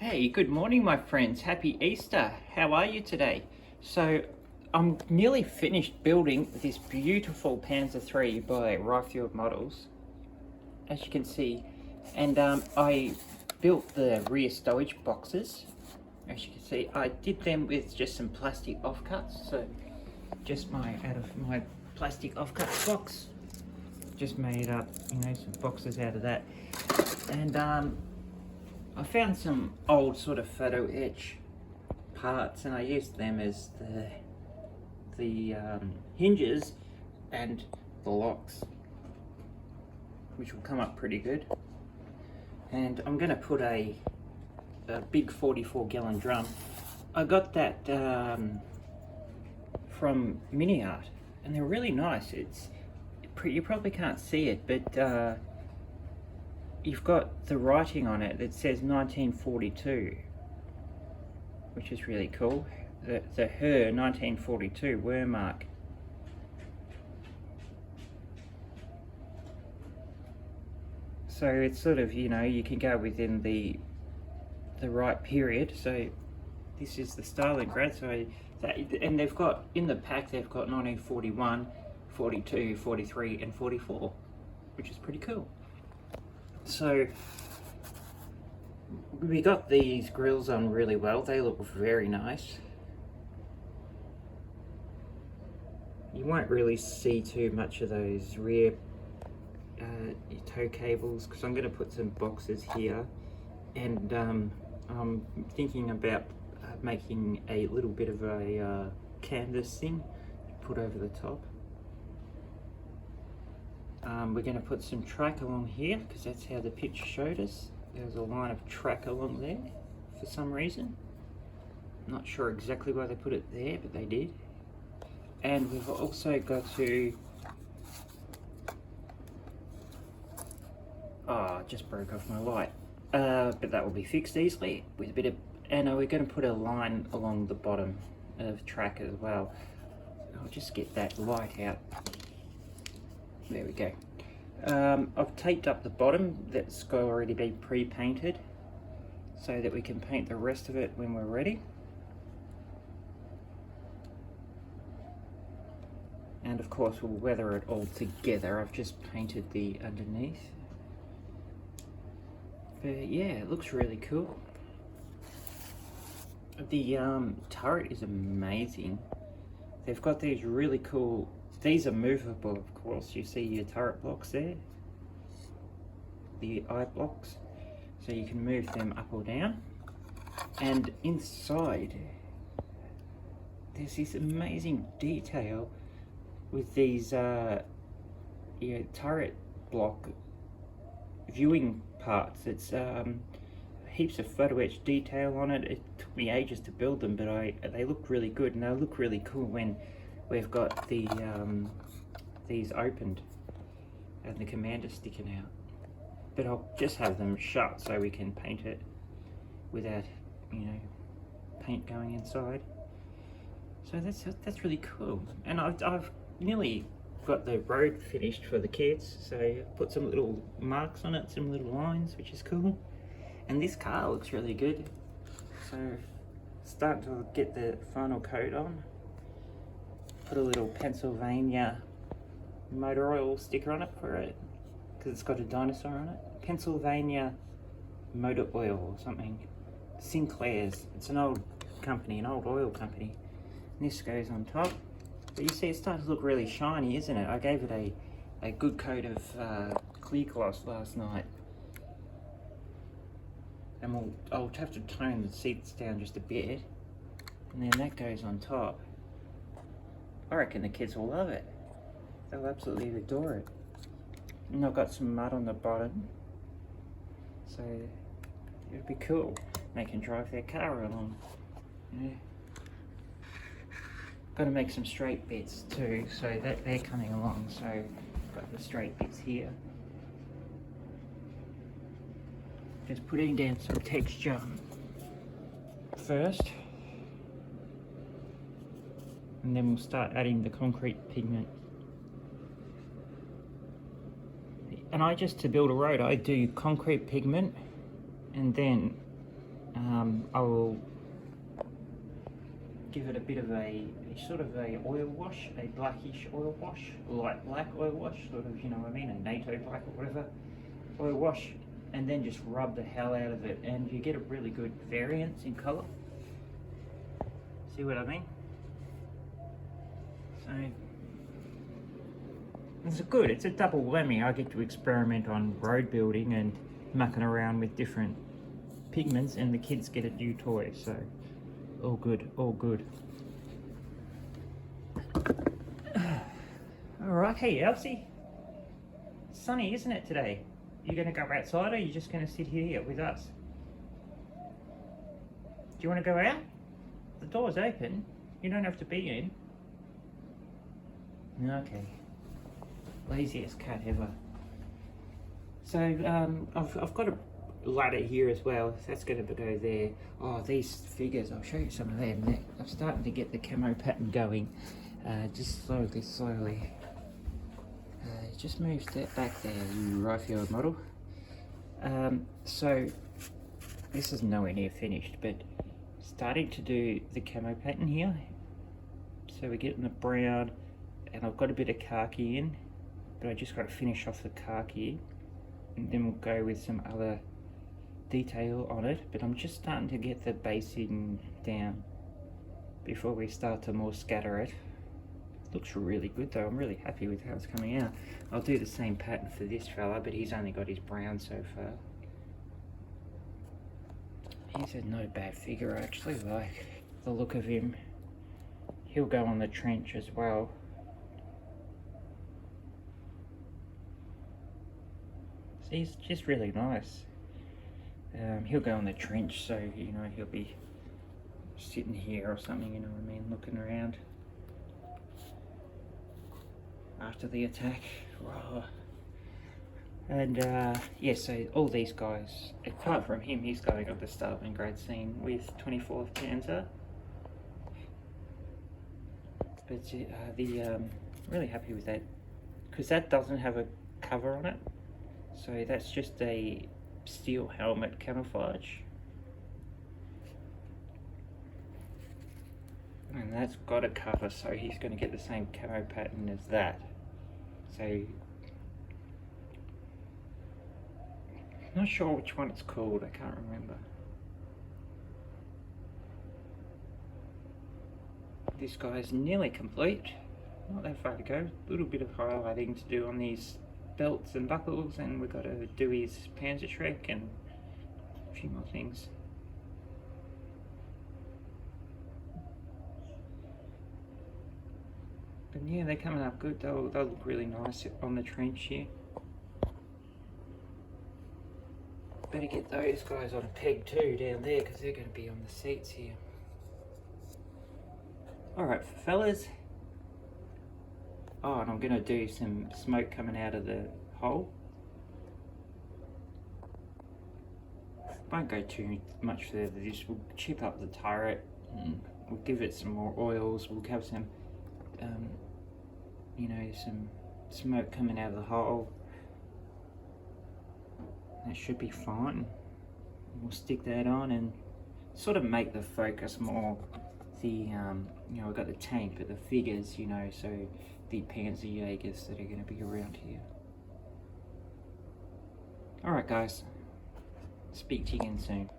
Hey, good morning, my friends. Happy Easter. How are you today? So, I'm nearly finished building this beautiful Panzer III by Ryefeild Models, as you can see. And I built the rear stowage boxes. As you can see, I did them with just some plastic offcuts. So, just out of my plastic offcut box, just made up, some boxes out of that. And I found some old sort of photo etch parts, and I used them as the hinges and the locks, which will come up pretty good. And I'm going to put a big 44-gallon drum. I got that from Mini Art, and they're really nice. You probably can't see it, but you've got the writing on it that says 1942, which is really cool. The Her 1942 word mark. So it's sort of, you can go within the right period. So this is the Stalingrad. And they've got, in the pack, they've got 1941, 42, 43, and 44, which is pretty cool. So we got these grills on really well. They look very nice. You won't really see too much of those rear tow cables, because I'm going to put some boxes here, and I'm thinking about making a little bit of a canvas thing to put over the top. We're going to put some track along here, because that's how the picture showed us. There's a line of track along there for some reason. I'm not sure exactly why they put it there, but they did. And we've also got to... Oh, I just broke off my light. But that will be fixed easily with a bit of... And we're going to put a line along the bottom of track as well. I'll just get that light out. There we go. I've taped up the bottom that's already been pre-painted, so that we can paint the rest of it when we're ready. And of course we'll weather it all together. I've just painted the underneath. But yeah, it looks really cool. The turret is amazing. They've got these really cool... These are movable, of course. You see your turret blocks there, the eye blocks, so you can move them up or down. And inside, there's this amazing detail with these turret block viewing parts. It's heaps of photo etch detail on it. It took me ages to build them, but they look really good, and they look really cool when we've got the these opened and the commander sticking out. But I'll just have them shut so we can paint it without, paint going inside. So that's really cool. And I've nearly got the road finished for the kids. So put some little marks on it, some little lines, which is cool. And this car looks really good. So starting to get the final coat on. Put a little Pennsylvania motor oil sticker on it for it, because it's got a dinosaur on it. Pennsylvania motor oil or something. Sinclair's. It's an old company, an old oil company. And this goes on top. But you see, it's starting to look really shiny, isn't it? I gave it a good coat of clear gloss last night. And I'll have to tone the seats down just a bit. And then that goes on top. I reckon the kids will love it. They'll absolutely adore it. And I've got some mud on the bottom, so it'll be cool. They can drive their car along. Yeah. Got to make some straight bits too, so that they're coming along. So I've got the straight bits here. Just putting down some texture first. And then we'll start adding the concrete pigment. And to build a road, I do concrete pigment, and then I will give it a bit of a sort of a oil wash, a blackish oil wash, light black oil wash, sort of, you know what I mean, a NATO black or whatever oil wash, and then just rub the hell out of it, and you get a really good variance in colour. See what I mean? So it's a double whammy. I get to experiment on road building and mucking around with different pigments, and the kids get a new toy, so all good, all good. Alright, hey Elsie. Sunny, isn't it today? You gonna go outside, or are you just gonna sit here with us? Do you wanna go out? The door's open. You don't have to be in. Okay. Laziest cat ever. So, I've got a ladder here as well. So that's going to go there. Oh, these figures, I'll show you some of them. I'm starting to get the camo pattern going. Just slowly. Just move that back there, you Ryefeild model. So, this is nowhere near finished, but starting to do the camo pattern here. So we're getting the brown, and I've got a bit of khaki in, but I just got to finish off the khaki, and then we'll go with some other detail on it. But I'm just starting to get the basing down before we start to more scatter it. Looks really good though. I'm really happy with how it's coming out. I'll do the same pattern for this fella, but he's only got his brown so far. He's a no bad figure. I actually like the look of him. He'll go on the trench as well. So he's just really nice. He'll go on the trench, so you know he'll be sitting here or something, you know what I mean, looking around after the attack. Whoa. And yeah, so all these guys, apart from him, he's going on the Stalingrad scene with 24th Panzer. But really happy with that, because that doesn't have a cover on it, so that's just a steel helmet camouflage, and that's got a cover, so he's going to get the same camo pattern as that. So not sure which one it's called, I can't remember. This guy's nearly complete, not that far to go. A little bit of highlighting to do on these belts and buckles, and we've got to do his Panzer Shrek and a few more things. But yeah, they're coming up good. They'll look really nice on the trench here. Better get those guys on a peg too down there, because they're going to be on the seats here. Alright fellas. Oh, and I'm going to do some smoke coming out of the hole. Won't go too much further. Just we'll chip up the turret, and we'll give it some more oils. We'll have some, you know, some smoke coming out of the hole. That should be fine. We'll stick that on and sort of make the focus more the, you know, I've got the tank, but the figures, you know, so the Panzerjägers that are going to be around here. Alright guys, speak to you again soon.